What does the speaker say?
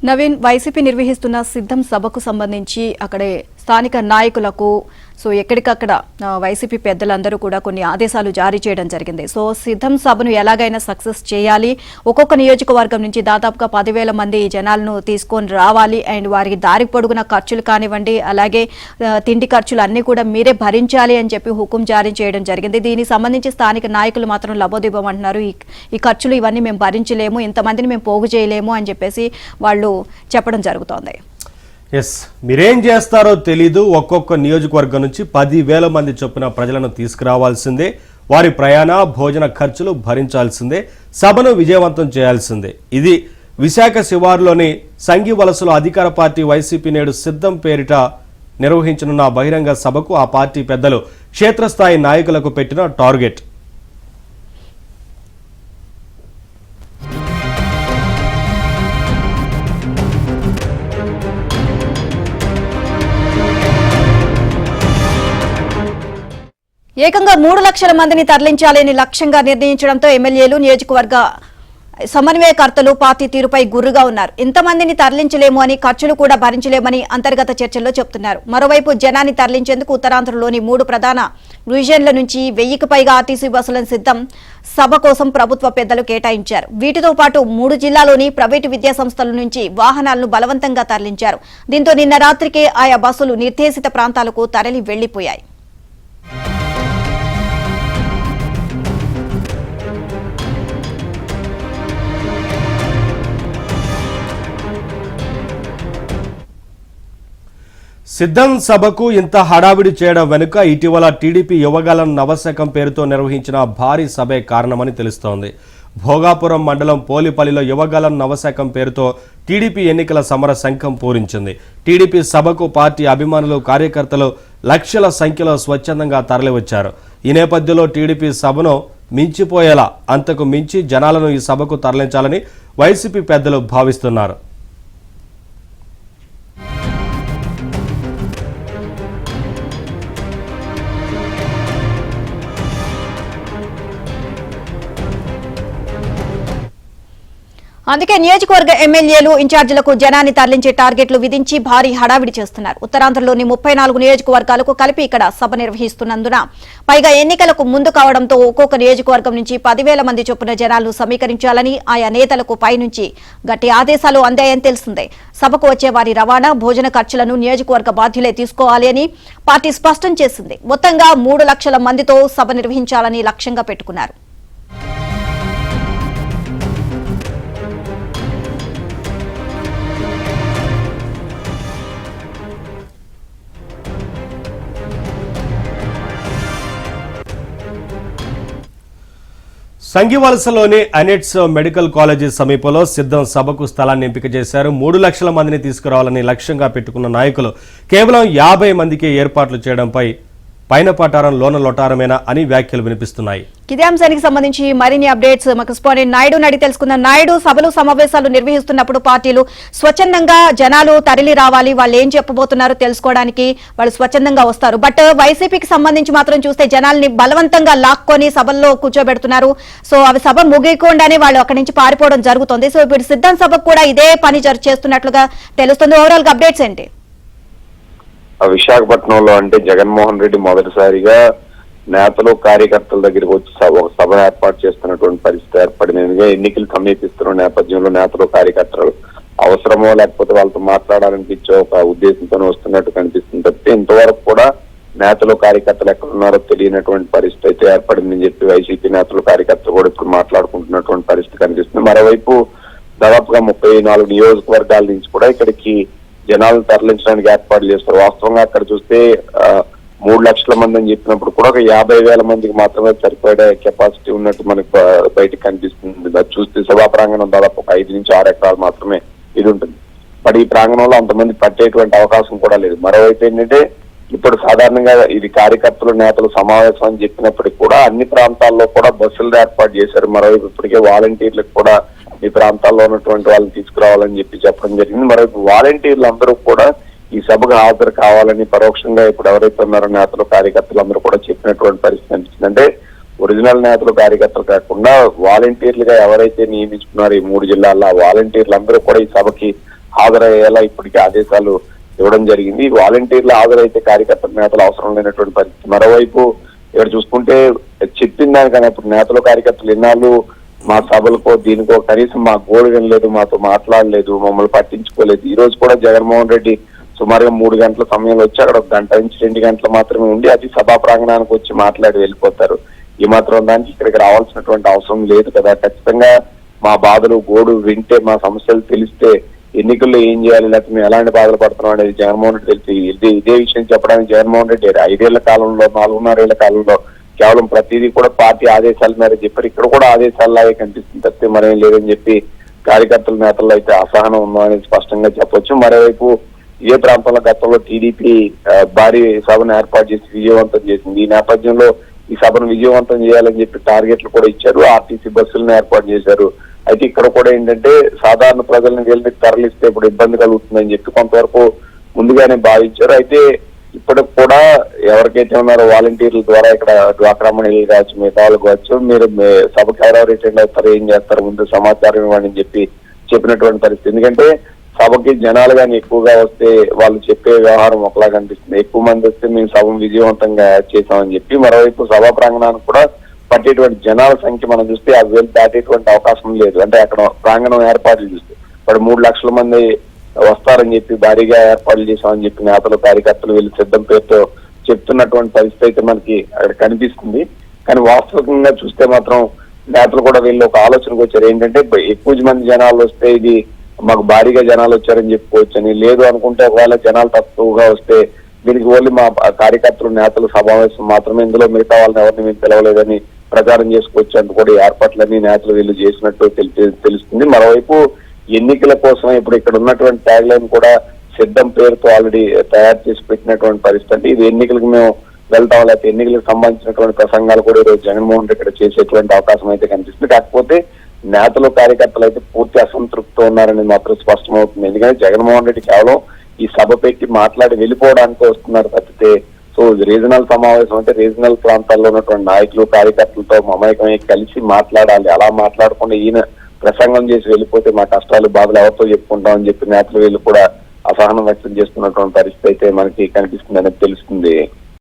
Naveen YCP నిర్వహిస్తున్న సిద్ధం సభకు సంబంధించి అక్కడే స్థానిక నాయకులకు ఎక్కడికక్కడ వైసీపీ పెద్దలందరూ కూడా కొన్ని ఆదేశాలు జారీ చేయడం జరిగింది. సిద్ధం సభను ఎలాగైనా సక్సెస్ చేయాలి, ఒక్కొక్క నియోజకవర్గం నుంచి దాదాపుగా 10,000 మంది జనాలను తీసుకొని రావాలి అండ్ వారికి దారి పొడుగున ఖర్చులు కానివ్వండి, అలాగే తిండి ఖర్చులు అన్ని కూడా మీరే భరించాలి అని చెప్పి హుకుం జారీ చేయడం జరిగింది. దీనికి సంబంధించి స్థానిక నాయకులు మాత్రం లబోదిబం అంటున్నారు. ఈ ఖర్చులు ఇవన్నీ మేము భరించలేము, ఇంతమందిని మేము పోగు చేయలేము అని చెప్పేసి వాళ్ళు చెప్పడం జరుగుతోంది. మీరేం చేస్తారో తెలీదు, ఒక్కొక్క నియోజకవర్గం నుంచి 10,000 మంది చొప్పున ప్రజలను తీసుకురావాల్సిందే, వారి ప్రయాణ భోజన ఖర్చులు భరించాల్సిందే, సభను విజయవంతం చేయాల్సిందే. ఇది విశాఖ శివారులోని సంఘివలసలో అధికార పార్టీ వైసీపీ నేడు సిద్ధం పేరిట నిర్వహించనున్న బహిరంగ సభకు ఆ పార్టీ పెద్దలు క్షేత్రస్థాయి నాయకులకు పెట్టిన టార్గెట్. ఏకంగా 3 లక్షల మందిని తరలించాలని లక్ష్యంగా నిర్ణయించడంతో ఎమ్మెల్యేలు, నియోజకవర్గ సమన్వయకర్తలు పార్టీ తీరుపై గుర్రుగా ఉన్నారు. ఇంతమందిని తరలించలేము అని, ఖర్చులు కూడా భరించలేమని అంతర్గత చర్చల్లో చెబుతున్నారు. మరోవైపు జనాన్ని తరలించేందుకు ఉత్తరాంధ్రలోని 3 ప్రధాన డివిజన్ల నుంచి 1000కి పైగా ఆర్టీసీ బస్సులను సిద్ధం సభ కోసం ప్రభుత్వ పెద్దలు కేటాయించారు. వీటితో పాటు 3 జిల్లాలోని ప్రైవేటు విద్యాసంస్థల నుంచి వాహనాలను బలవంతంగా తరలించారు. దీంతో నిన్న రాత్రికే ఆయా బస్సులు నిర్దేశిత ప్రాంతాలకు తరలి వెళ్లిపోయాయి. సిద్ధం సభకు ఇంత హడావిడి చేయడం వెనుక ఇటీవల టీడీపీ యువగలం నవశకం పేరుతో నిర్వహించిన భారీ సభే కారణమని తెలుస్తోంది. భోగాపురం మండలం పోలిపల్లిలో యువగలం నవశకం పేరుతో టీడీపీ ఎన్నికల సమర శంఖం పూరించింది. టీడీపీ సభకు పార్టీ అభిమానులు, కార్యకర్తలు లక్షల సంఖ్యలో స్వచ్ఛందంగా తరలివచ్చారు. ఈ నేపథ్యంలో టీడీపీ సభను మించిపోయేలా, అంతకు మించి జనాలను ఈ సభకు తరలించాలని వైసీపీ పెద్దలు భావిస్తున్నారు. అందుకే నియోజకవర్గ ఎమ్మెల్యేలు, ఇన్ఛార్జీలకు జనాన్ని తరలించే టార్గెట్లు విధించి భారీ హడావిడి చేస్తున్నారు. ఉత్తరాంధ్రలోని 34 నియోజకవర్గాలకు కలిపి ఇక్కడ సభ నిర్వహిస్తున్నందున, పైగా ఎన్నికలకు ముందు కావడంతో ఒక్కొక్క నియోజకవర్గం నుంచి 10,000 మంది చొప్పున జనాలను సమీకరించాలని ఆయా నేతలకు పైనుంచి గట్టి ఆదేశాలు అందాయని తెలిసిందే. సభకు వచ్చే వారి రవాణా, భోజన ఖర్చులను నియోజకవర్గ బాధ్యులే తీసుకోవాలి అని పార్టీ స్పష్టం చేసింది. మొత్తంగా 3 లక్షల మందితో సభ నిర్వహించాలని లక్ష్యంగా పెట్టుకున్నారు. సంఘివలసలోని అనెట్స్ మెడికల్ కాలేజీ సమీపంలో సిద్ధం సభకు స్థలాన్ని ఎంపిక చేశారు. 3 లక్షల మందిని తీసుకురావాలని లక్ష్యంగా పెట్టుకున్న నాయకులు కేవలం 50 మందికి ఏర్పాట్లు చేయడంపై పైన పటారం లోన లొటారమేనా అని వ్యాఖ్యలు వినిపిస్తున్నాయి. ఇదే అంశానికి సంబంధించి మరిన్ని అప్డేట్స్ మా కరెస్పాండెంట్ నాయుడు అడిగి తెలుసుకుందాం. నాయుడు, సభలు సమావేశాలు నిర్వహిస్తున్నప్పుడు పార్టీలు స్వచ్ఛందంగా జనాలు తరలి రావాలి, వాళ్ళు ఏం చెప్పబోతున్నారో తెలుసుకోవడానికి వాళ్ళు స్వచ్ఛందంగా వస్తారు. బట్ వైసీపీకి సంబంధించి మాత్రం చూస్తే జనాల్ని బలవంతంగా లాక్కొని సభల్లో కూర్చోబెడుతున్నారు. అవి సభ ముగియకుండానే వాళ్ళు అక్కడి నుంచి పారిపోవడం జరుగుతుంది. ఇప్పుడు సిద్ధం సభకు కూడా ఇదే పని చేస్తున్నట్లుగా తెలుస్తుంది. ఓవరాల్ గా అప్డేట్స్ ఏంటి? విశాఖపట్నంలో అంటే జగన్మోహన్ రెడ్డి మొదటిసారిగా నేతలు, కార్యకర్తల దగ్గరికి వచ్చి ఒక సభ ఏర్పాటు చేస్తున్నటువంటి పరిస్థితి ఏర్పడింది. ఎన్నికలు సమీపిస్తున్న నేపథ్యంలో నేతలు, కార్యకర్తలు అవసరమో లేకపోతే వాళ్ళతో మాట్లాడాలనిపించే ఒక ఉద్దేశంతో వస్తున్నట్టు కనిపిస్తుంది తప్పితే ఇంతవరకు కూడా నేతలు, కార్యకర్తలు ఎక్కడున్నారో తెలియనటువంటి పరిస్థితి అయితే ఏర్పడిందని చెప్పి వైసీపీ నేతలు, కార్యకర్తలు కూడా ఇప్పుడు మాట్లాడుకుంటున్నటువంటి పరిస్థితి కనిపిస్తుంది. మరోవైపు దాదాపుగా 34 నియోజకవర్గాల నుంచి కూడా ఇక్కడికి జనాలను తరలించడానికి ఏర్పాట్లు చేస్తారు. వాస్తవంగా అక్కడ చూస్తే 3 లక్షల మంది అని చెప్పినప్పుడు కూడా ఒక 50,000 మందికి మాత్రమే సరిపడే కెపాసిటీ ఉన్నట్టు మనకు బయటకు కనిపిస్తుంది. అది చూస్తే సభా ప్రాంగణం దాదాపు 5 నుంచి 6 ఎకరాలు మాత్రమే ఇది ఉంటుంది. బట్ ఈ ప్రాంగణంలో అంతమంది పట్టేటువంటి అవకాశం కూడా లేదు. మరోవైపు ఏంటంటే ఇప్పుడు సాధారణంగా ఇది కార్యకర్తలు, నేతలు సమావేశం అని చెప్పినప్పటికీ కూడా అన్ని ప్రాంతాల్లో కూడా బస్సులు ఏర్పాటు చేశారు. మరోవైపు ఇప్పటికే వాలంటీర్లకు కూడా ఈ ప్రాంతాల్లో ఉన్నటువంటి వాళ్ళని తీసుకురావాలని చెప్పడం జరిగింది. మరోవైపు వాలంటీర్లు అందరూ కూడా ఈ సభకు హాజరు కావాలని పరోక్షంగా ఇప్పుడు ఎవరైతే ఉన్నారో నేతలు, కార్యకర్తలు అందరూ కూడా చెప్పినటువంటి పరిస్థితి అనిపిస్తుంది. అంటే ఒరిజినల్ నేతలు, కార్యకర్తలు కాకుండా వాలంటీర్లుగా ఎవరైతే నియమించుకున్నారో ఈ 3 జిల్లాల్లో వాలంటీర్లు అందరూ కూడా ఈ సభకి హాజరయ్యేలా ఇప్పటికే ఆదేశాలు ఇవ్వడం జరిగింది. వాలంటీర్లు హాజరైతే కార్యకర్తల నేతలు అవసరం లేనటువంటి పరిస్థితి. మరోవైపు ఇక్కడ చూసుకుంటే చెప్పిన దానికన్నా ఇప్పుడు నేతలు కార్యకర్తలు ఎన్నాళ్ళు మా సభలకో దీనికో కనీసం మా గోడు వినలేదు, మాతో మాట్లాడలేదు, మమ్మల్ని పట్టించుకోలేదు. ఈ రోజు కూడా జగన్మోహన్ రెడ్డి సుమారుగా 3 గంటల సమయంలో వచ్చి అక్కడ 1 గంట నుంచి 2 గంటలు మాత్రమే ఉండి అది సభా ప్రాంగణానికి వచ్చి మాట్లాడి వెళ్ళిపోతారు. ఈ మాత్రం దానికి ఇక్కడికి రావాల్సినటువంటి అవసరం లేదు కదా. ఖచ్చితంగా మా బాధలు గోడు వింటే, మా సమస్యలు తెలిస్తే ఎన్నికల్లో ఏం చేయాలి, లేకపోతే మేము ఎలాంటి బాధలు పడుతున్నాం అనేది జగన్మోహన్ రెడ్డి తెలిసి ఇదే విషయం చెప్పడానికి జగన్మోహన్ రెడ్డి 5 ఏళ్ల కాలంలో 4.5 ఏళ్ల కాలంలో కేవలం ప్రతిదీ కూడా పార్టీ ఆదేశాల మేర చెప్పారు. ఇక్కడ కూడా ఆదేశాలలాగే కనిపిస్తుంది తప్పితే మరేం లేదని చెప్పి కార్యకర్తల నేతల్లో అయితే అసహనం ఉందని స్పష్టంగా చెప్పొచ్చు. మరోవైపు ఇదే ప్రాంతంలో గతంలో టీడీపీ భారీ సభను ఏర్పాటు చేసి విజయవంతం చేసింది. ఈ నేపథ్యంలో ఈ సభను విజయవంతం చేయాలని చెప్పి టార్గెట్లు కూడా ఇచ్చారు. ఆర్టీసీ బస్సులను ఏర్పాటు చేశారు. అయితే ఇక్కడ కూడా ఏంటంటే సాధారణ ప్రజలను వెళ్ళి తరలిస్తే ఇప్పుడు ఇబ్బంది కలుగుతుందని చెప్పి కొంతవరకు ముందుగానే భావించారు. అయితే ఇప్పటికి కూడా ఎవరికైతే ఉన్నారో వాలంటీర్ల ద్వారా ఇక్కడ డ్వాక్రా మహిళలు కావచ్చు, మిగతా వాళ్ళు కావచ్చు, మీరు సభకు ఎవరెవరు అటెండ్ అవుతారు, ఏం చేస్తారు, ముందు సమాచారం ఇవ్వండి అని చెప్పినటువంటి పరిస్థితి. ఎందుకంటే సభకి జనాలు కానీ ఎక్కువగా వస్తే వాళ్ళు చెప్పే వ్యవహారం ఒకలా కనిపిస్తుంది. ఎక్కువ మంది వస్తే మేము సభను విజయవంతంగా చేశామని చెప్పి, మరోవైపు సభా ప్రాంగణానికి కూడా పట్టేటువంటి జనాల సంఖ్య మనం చూస్తే 5,000 దాటేటువంటి అవకాశం లేదు. అంటే అక్కడ ప్రాంగణం ఏర్పాట్లు చూస్తే ఇప్పుడు 3 లక్షల మంది వస్తారని చెప్పి భారీగా ఏర్పాట్లు చేశామని చెప్పి నేతలు కార్యకర్తలు వీళ్ళు సిద్ధం పేరుతో చెప్తున్నటువంటి పరిస్థితి అయితే మనకి అక్కడ కనిపిస్తుంది. కానీ వాస్తవికంగా చూస్తే మాత్రం నేతలు కూడా వీళ్ళు ఒక ఆలోచనకు వచ్చారు. ఏంటంటే ఎక్కువ మంది జనాలు వస్తే ఇది మాకు భారీగా జనాలు వచ్చారని చెప్పుకోవచ్చని, లేదు అనుకుంటే ఒకవేళ జనాలు తక్కువగా వస్తే దీనికి ఓన్లీ మా కార్యకర్తలు నేతలు సమావేశం మాత్రమే, ఇందులో మిగతా వాళ్ళని ఎవరిని మేము పిలవలేదని ప్రచారం చేసుకోవచ్చు అంటూ కూడా ఏర్పాట్లన్నీ నేతలు వీళ్ళు చేసినట్టు తెలుస్తుంది. మరోవైపు ఎన్నికల కోసం ఇప్పుడు ఇక్కడ ఉన్నటువంటి ట్యాగ్ లైన్ కూడా సిద్ధం పేరుతో ఆల్రెడీ తయారు చేసి పెట్టినటువంటి పరిస్థితి. అంటే ఇది ఎన్నికలకు మేము వెళ్తాం, లేకపోతే ఎన్నికలకు సంబంధించినటువంటి ప్రసంగాలు కూడా ఈరోజు జగన్మోహన్ రెడ్డి ఇక్కడ చేసేటువంటి అవకాశం అయితే కనిపిస్తుంది. కాకపోతే నేతలు కార్యకర్తలు అయితే పూర్తి అసంతృప్తితో ఉన్నారనేది మాత్రం స్పష్టమవుతుంది. ఎందుకంటే జగన్మోహన్ రెడ్డి కేవలం ఈ సభ పెట్టి మాట్లాడి వెళ్ళిపోవడానికి వస్తున్నారు తప్పితే, సో రీజనల్ సమావేశం అంటే రీజనల్ ప్రాంతాల్లో ఉన్నటువంటి నాయకులు కార్యకర్తలతో మమేకమై కలిసి మాట్లాడాలి. అలా మాట్లాడకుండా ఈయన ప్రసంగం చేసి వెళ్ళిపోతే మా కష్టాలు బాధలు ఎవరితో చెప్పుకుంటామని చెప్పి నేతలు వీళ్ళు కూడా అసహనం వ్యక్తం చేస్తున్నటువంటి పరిస్థితి అయితే మనకి కనిపిస్తుంది అనేది తెలుస్తుంది.